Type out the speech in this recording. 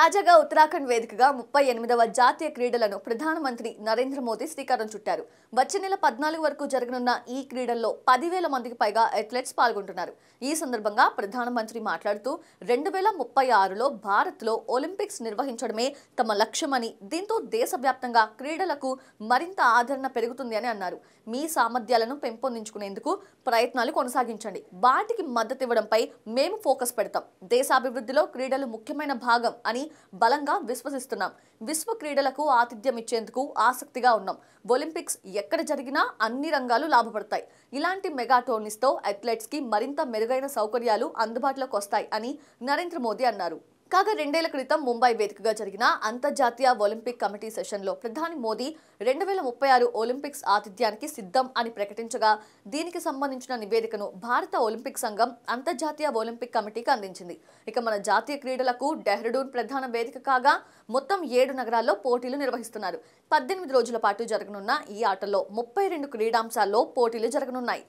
తాజాగా ఉత్తరాఖండ్ వేదికగా 38వ జాతీయ క్రీడలను ప్రధానమంత్రి నరేంద్ర మోదీ శ్రీకారం చుట్టారు. వచ్చే నెల 14 వరకు జరగనున్న ఈ క్రీడల్లో 10,000 మందికి పైగా అథ్లెట్స్ పాల్గొంటున్నారు. ఈ సందర్భంగా ప్రధానమంత్రి మాట్లాడుతూ 2036లో భారత్లో ఒలింపిక్స్ నిర్వహించడమే తమ లక్ష్యమని, దీంతో దేశవ్యాప్తంగా క్రీడలకు మరింత ఆదరణ పెరుగుతుంది అని అన్నారు. మీ సామర్థ్యాలను పెంపొందించుకునేందుకు ప్రయత్నాలు కొనసాగించండి. వాటికి మద్దతివ్వడంపై మేము ఫోకస్ పెడతాం. దేశాభివృద్ధిలో క్రీడలు ముఖ్యమైన భాగం అని బలంగా విశ్వసిస్తున్నాం. విశ్వ క్రీడలకు ఆతిథ్యం ఇచ్చేందుకు ఆసక్తిగా ఉన్నాం. ఒలింపిక్స్ ఎక్కడ జరిగినా అన్ని రంగాలు లాభపడతాయి. ఇలాంటి మెగా టోర్నీస్తో అథ్లెట్స్ కి మరింత మెరుగైన సౌకర్యాలు అందుబాటులోకి వస్తాయి అని నరేంద్ర మోదీ అన్నారు. కాగా 2 ఏళ్ల క్రితం ముంబై వేదికగా జరిగిన అంతర్జాతీయ ఒలింపిక్ కమిటీ సెషన్లో ప్రధాని మోదీ 2036 ఒలింపిక్స్ ఆతిథ్యానికి సిద్ధం అని ప్రకటించగా, దీనికి సంబంధించిన నివేదికను భారత ఒలింపిక్ సంఘం అంతర్జాతీయ ఒలింపిక్ కమిటీకి అందించింది. ఇక మన జాతీయ క్రీడలకు డెహ్రాడూన్ ప్రధాన వేదిక కాగా మొత్తం 7 నగరాల్లో పోటీలు నిర్వహిస్తున్నారు. 18 రోజుల పాటు జరగనున్న ఈ ఆటల్లో 32 క్రీడాంశాల్లో పోటీలు జరగనున్నాయి.